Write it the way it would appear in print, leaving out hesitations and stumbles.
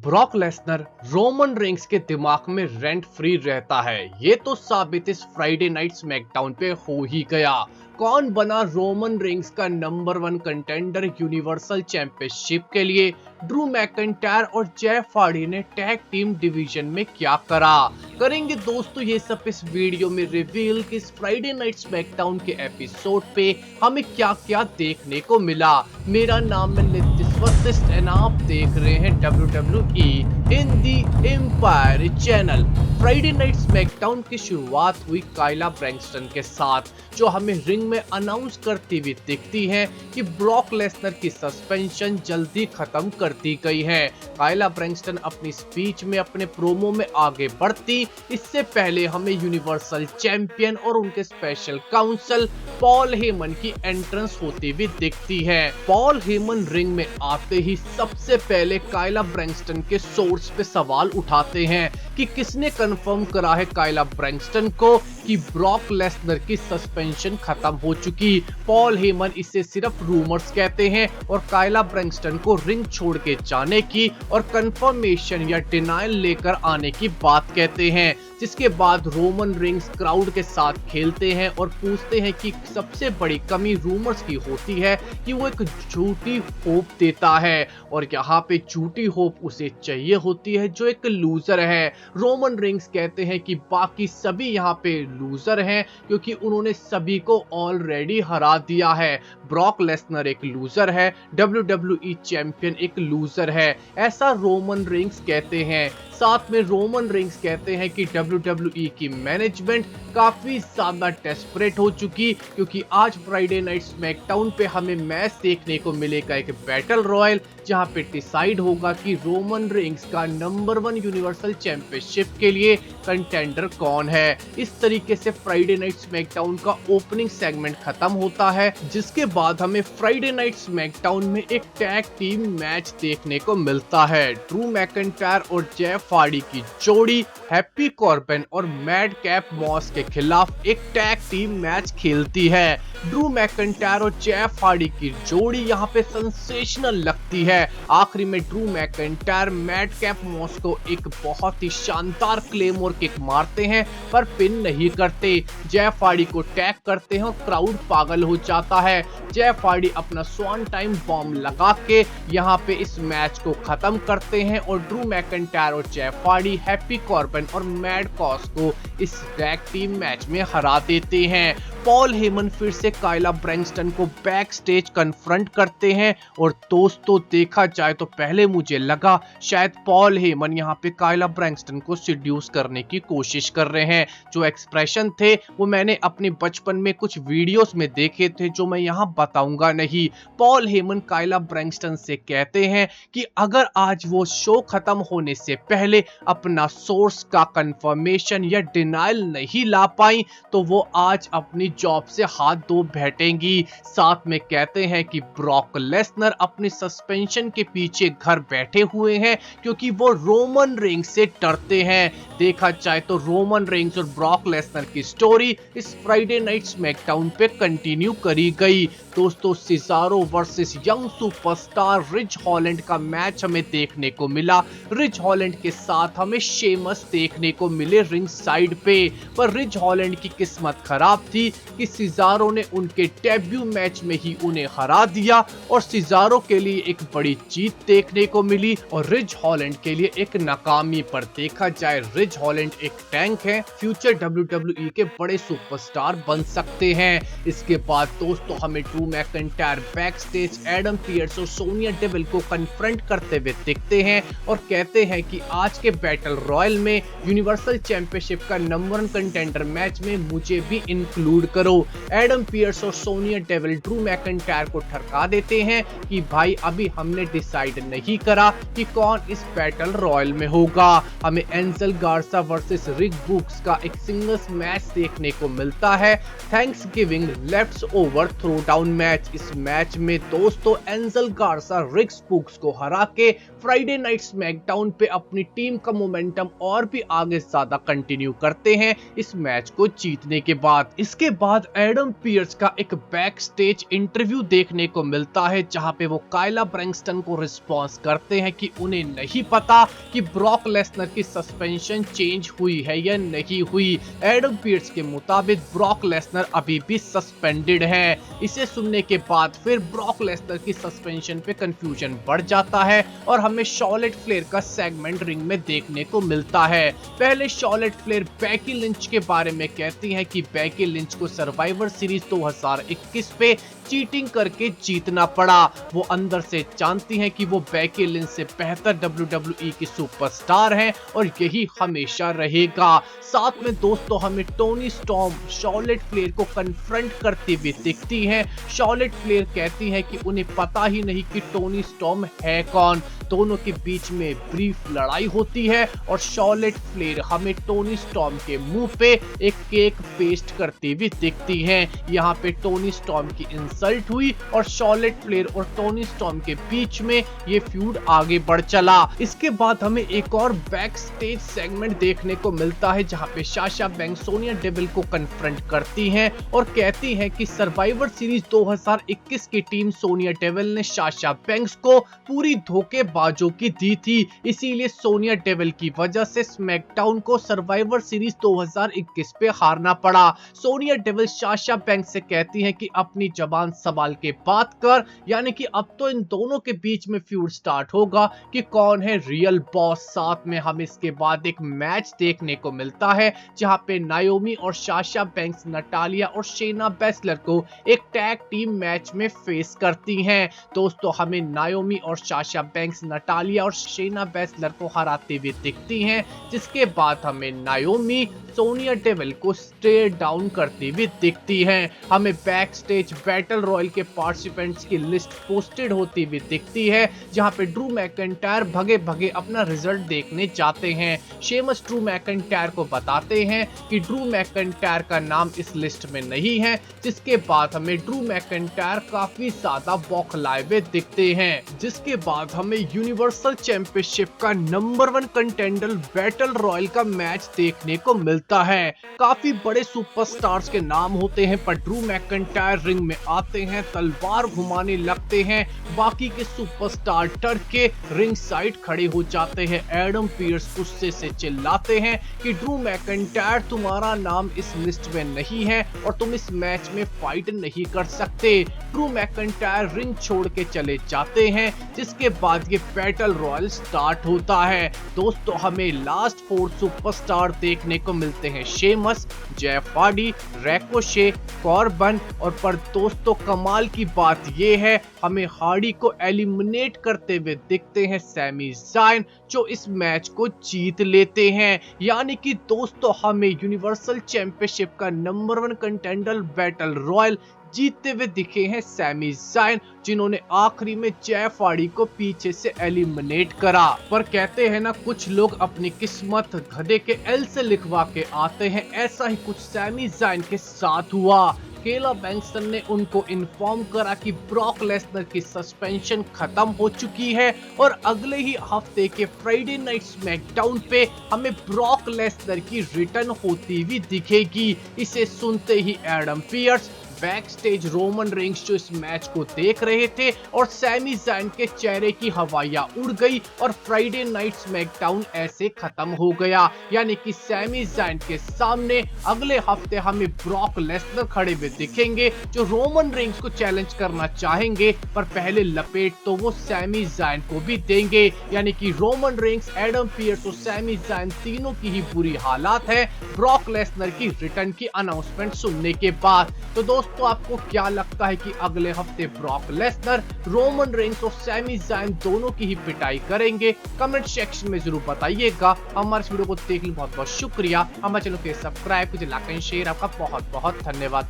Brock Lesnar Roman Reigns के दिमाग में रेंट फ्री रहता है। ये तो साबित इस फ्राइडे नाइट स्मैकडाउन पे हो ही गया। कौन बना रोमन रेंस का नंबर 1 कंटेंडर यूनिवर्सल चैंपियनशिप के लिए? ड्रू मैकिंटायर और जेफ हार्डी ने टैग टीम डिवीजन में क्या करा? करेंगे दोस्तों ये सब इस वीडियो में रिवील कि इस फ्राइडे नाइट स्मैकडाउन के एपिसोड पे हमें क्या क्या देखने को मिला। मेरा नाम है नितिश वशिष्ठ एंड आप देख रहे हैं WWE Hindi empire channel. Friday night SmackDown की शुरुआत हुई काइला ब्रैक्सटन के साथ, जो हमें रिंग में अनाउंस करती हुई दिखती है कि ब्रॉक लेसनर की सस्पेंशन जल्दी खत्म कर दी गई है। काइला ब्रैक्सटन अपनी स्पीच में अपने प्रोमो में आगे बढ़ती इससे पहले हमें यूनिवर्सल चैंपियन और उनके स्पेशल काउंसिल पॉल हेमन की एंट्रेंस होती हुई दिखती है। पॉल हेमन रिंग में आते ही सबसे पहले काइला ब्रैक्सटन के सोर्स पे सवाल उठाते हैं कि किसने कंफर्म करा है काइला ब्रैक्सटन को कि ब्रॉक लेसनर की सस्पेंशन खत्म हो चुकी। पॉल हेमन इसे सिर्फ रूमर्स कहते हैं और काइला ब्रैक्सटन को रिंग छोड़ के जाने की और कंफर्मेशन या डिनायल लेकर आने की बात कहते हैं। जिसके बाद रोमन रेंस क्राउड के साथ खेलते हैं और पूछते हैं कि सबसे बड़ी कमी रूमर्स की होती है कि वो एक झूठी होप देता है और यहाँ पे झूठी होप उसे चाहिए होती है जो एक लूजर है। रोमन रेंस कहते हैं कि बाकी सभी यहाँ पे लूजर हैं क्योंकि उन्होंने सभी को ऑलरेडी हरा दिया है। ब्रॉक लेसनर एक लूजर है, WWE चैंपियन एक लूजर है, ऐसा रोमन रेंस कहते हैं। साथ में रोमन रेंस कहते हैं कि WWE की मैनेजमेंट काफी ज्यादा डेस्परेट हो चुकी क्योंकि आज फ्राइडे नाइट स्मैकडाउन पे हमें मैच देखने को मिलेगा एक बैटल रॉयल जहां पे डिसाइड होगा कि रोमन रेंस का नंबर 1 यूनिवर्सल चैंपियनशिप के लिए कंटेंडर कौन है। इस तरीके से फ्राइडे नाइट स्मैकडाउन का ओपनिंग सेगमेंट खत्म होता है, जिसके बाद हमें फ्राइडे नाइट स्मैकडाउन में एक टैग टीम मैच देखने को मिलता है। ड्रू मैकिंटायर और जेफ हार्डी की जोड़ी हैप्पी कॉर्बिन और मैड कैप मॉस के खिलाफ एक टैग टीम मैच खेलती है। ड्रू मैकिंटायर और जेफ हार्डी की जोड़ी यहाँ पे सेंसेशनल लगती है। आखिरी में Drew McIntyre Mad Cap Moss को एक बहुत ही शानदार क्लेमोर किक मारते हैं पर पिन नहीं करते। जेफ हार्डी को टैग करते हैं और क्राउड पागल हो जाता है। जेफ हार्डी अपना स्वान टाइम बॉम्ब लगा के यहाँ पे इस मैच को खत्म करते हैं और ड्रू मैकिंटायर और जेफ हार्डी हैप्पी कॉर्बिन और मैड कॉस को इस टैग टीम मैच में हरा देते हैं। पॉल हेमन फिर से काइला ब्रैक्सटन को बैक स्टेज कन्फ्रंट करते हैं और दोस्तों देखा जाए तो पहले मुझे लगा शायद पॉल हेमन यहाँ पे काइला ब्रैक्सटन को सीड्यूस करने की कोशिश कर रहे हैं। जो एक्सप्रेशन थे वो मैंने अपने बचपन में कुछ वीडियोस में देखे थे जो मैं यहाँ बताऊंगा नहीं। पॉल हेमन काइला ब्रैक्सटन से कहते हैं कि अगर आज वो शो खत्म होने से पहले अपना सोर्स का कंफर्मेशन या डिनायल नहीं ला पाई तो वो आज अपनी जॉब से हाथ धो बैठेंगी। साथ में कहते हैं कि ब्रॉक लेसनर अपने सस्पेंशन के पीछे घर बैठे हुए हैं क्योंकि वो रोमन रेंस से डरते हैं। देखा जाए तो रोमन रेंस और ब्रॉक लेसनर की स्टोरी इस फ्राइडे नाइट स्मैकडाउन पे कंटिन्यू करी गई। दोस्तों Cesaro versus young superstar ridge Holland का मैच हमें देखने को मिला। रिज हॉलैंड के साथ हमें शेमस देखने को मिले रिंग साइड पे, पर रिज हॉलैंड की किस्मत खराब थी कि सिजारो ने उनके डेब्यू मैच में ही उन्हें हरा दिया और सिजारो के लिए एक बड़ी जीत देखने को मिली और रिज हॉलैंड के लिए एक नाकामी। पर देखा जाए रिज हॉलैंड एक टैंक है, फ्यूचर WWE के बड़े सुपरस्टार बन सकते हैं। इसके बाद दोस्तों हमें Drew McIntyre back stage Adam Pearce और सोनिया डेविल को कन्फ्रंट करते हुए दिखते हैं और कहते हैं कि आज के बैटल रॉयल में यूनिवर्सल चैंपियनशिप का नंबर 1 कंटेंडर मैच में मुझे भी इंक्लूड करो। एडम पियर्स और सोनिया डेविल ड्रू मैकिंटायर को ठरका देते हैं कि भाई अभी हमने डिसाइड नहीं करा कि कौन इस बैटल रॉयल में होगा। हमें Angel Garza versus Rick Boogs का एक सिंगल्स मैच देखने को मिलता है। Thanksgiving leftovers throw down match. इस मैच में दोस्तों एंजल गार्सा रिक बुक्स को हरा के फ्राइडे नाइट स्मैकडाउन पे अपनी टीम का मोमेंटम और भी आगे ज्यादा कंटिन्यू करते हैं इस मैच को जीतने के बाद। इसके बाद एडम पियर्स का एक बैक स्टेज इंटरव्यू देखने को मिलता है, जहां पे वो काइला ब्रैक्सटन को रिस्पॉन्स करते हैं कि उन्हें नहीं पता कि ब्रॉक लेसनर की सस्पेंशन चेंज हुई है या नहीं हुई। एडम पियर्स के मुताबिक ब्रॉक लेसनर अभी भी सस्पेंडेड है। इसे सुनने के बाद फिर ब्रॉक लेसनर की सस्पेंशन पे कंफ्यूजन बढ़ जाता है और हमें शॉर्लेट फ्लेयर का सेगमेंट रिंग में देखने को मिलता है। पहले शॉर्लेट फ्लेयर बेकी लिंच के बारे में कहती है कि बेकी लिंच को सर्वाइवर सीरीज 2021 पे चीटिंग करके जीतना पड़ा। वो अंदर से जानती हैं कि वो बेकी लिंच से बेहतर WWE की सुपरस्टार हैं और यही हमेशा रहेगा। साथ में दोस्तों हमें टोनी स्टॉर्म शॉर्लेट फ्लेयर को कन्फ्रंट करती हुई दिखती हैं। शॉर्लेट फ्लेयर कहती है कि उन्हें पता ही नहीं कि टोनी स्टॉर्म है कौन। दोनों के बीच में ब्रीफ लड़ाई होती है और शॉर्लेट फ्लेयर हमें टोनी स्टॉर्म के मुंह पे एक केक पेस्ट करती हुई दिखती हैं। यहाँ पे टोनी स्टॉर्म की इंसल्ट हुई और शॉर्लेट फ्लेयर और टोनी स्टॉर्म के बीच में ये फ्यूड आगे बढ़ चला। इसके बाद हमें एक और बैक स्टेज सेगमेंट देखने को मिलता है, जहाँ पे साशा बैंक्स सोनिया डेविल को कन्फ्रंट करती हैं और कहती हैं कि सर्वाइवर सीरीज 2021 की टीम सोनिया डेविल ने साशा बैंक्स को पूरी धोखेबाजों की दी थी, इसीलिए सोनिया डेविल की वजह से स्मैकडाउन को सर्वाइवर सीरीज 2021 पे हारना पड़ा। सोनिया डेविल साशा बैंक्स से कहती हैं कि अपनी जबान संभाल के बात कर, यानी कि अब तो इन दोनों के बीच में फ्यूड स्टार्ट होगा कि कौन है रियल बॉस। साथ में हम इसके बाद एक मैच देखने को मिलता है, जहां पे नायोमी और साशा बैंक्स नटालिया और शेना बेसलर को एक टैग टीम मैच में फेस करती हैं। दोस्तों हमें नायोमी और साशा बैंक्स नटालिया और शेना बेसलर को हराते हुए दिखती हैं, जिसके बाद हमें नायोमी सोनिया डेविल को स्टेयर डाउन करती हुई दिखती हैं। हमें बैक स्टेज बैटल रॉयल के पार्टिसिपेंट्स की लिस्ट पोस्टेड होती हुई दिखती है, जहां पे ड्रू मैकिंटायर भगे भगे अपना रिजल्ट देखने जाते हैं। शेमस ड्रू मैकिंटायर को बताते हैं कि ड्रू मैकिंटायर का नाम इस लिस्ट में नहीं है, जिसके बाद हमें ड्रू मैकिंटायर काफी ज्यादा बौखलाए हुए दिखते हैं। जिसके बाद हमें यूनिवर्सल चैंपियनशिप का नंबर 1 कंटेंडर बैटल रॉयल का मैच देखने को मिलता है। काफी बड़े सुपरस्टार्स के नाम होते हैं, पर ड्रू मैकिंटायर रिंग में आते हैं, तलवार घुमाने लगते हैं, बाकी के सुपरस्टार डर के रिंग साइड खड़े हो जाते हैं। एडम पियर्स गुस्से से चिल्लाते हैं कि ड्रू मैकिंटायर तुम्हारा नाम इस लिस्ट में नहीं है और तुम इस मैच में फाइट नहीं कर सकते। ड्रू मैकिंटायर रिंग छोड़ के चले जाते हैं, जिसके बाद ये बैटल रॉयल स्टार्ट होता है। दोस्तों हमें लास्ट 4 सुपरस्टार देखने को मिलते हैं, शेमस, जेफ हार्डी, रैकोशे, कॉर्बन और पर दोस्तों कमाल की बात ये है, हमें हार्डी को एलिमिनेट करते हुए दिखते हैं सैमी ज़ायन, जो इस मैच को जीत लेते हैं। यानी कि दोस्तों हमें यूनिवर्सल चैंपियनशिप का नंबर 1 कंटेंडर बैटल रॉयल जीतते हुए दिखे हैं सैमी ज़ायन, जिन्होंने आखिरी में जेफ हार्डी को पीछे से एलिमिनेट करा। पर कहते हैं ना, कुछ लोग अपनी किस्मत गधे के एल से लिखवा के आते हैं, ऐसा ही कुछ सैमी ज़ायन के साथ हुआ। केला बैंक्सन ने उनको इन्फॉर्म करा कि ब्रॉक लेसनर की सस्पेंशन खत्म हो चुकी है और अगले ही हफ्ते के फ्राइडे नाइट स्मैकडाउन पे हमें ब्रॉक लेसनर की रिटर्न होती हुई दिखेगी। इसे सुनते ही Adam Pearce back stage Roman Reigns जो इस मैच को देख रहे थे और सैमी ज़ायन के चेहरे की हवाइयां उड़ गई और फ्राइडे नाइट स्मैकडाउन ऐसे खत्म हो गया। यानी कि सैमी ज़ायन के सामने अगले हफ्ते हमें ब्रॉक लेसनर खड़े हुए दिखेंगे, जो रोमन रेंस को चैलेंज करना चाहेंगे, पर पहले लपेट तो वो सैमी ज़ायन को भी देंगे। यानी कि रोमन रेंस, एडम पियर्स और सैमी ज़ायन तीनों की ही बुरी हालात है ब्रॉक लेसनर की रिटर्न की अनाउंसमेंट सुनने के बाद। तो दोस्तों आपको क्या लगता है कि अगले हफ्ते ब्रॉक लेसनर, रोमन रेंस और सैमी ज़ायन दोनों की ही पिटाई करेंगे? कमेंट सेक्शन में जरूर बताइएगा। हमारे इस वीडियो को देखने बहुत बहुत शुक्रिया। हमारे चैनल को सब्सक्राइब कीजिए, लाइक एंड शेयर। आपका बहुत बहुत धन्यवाद।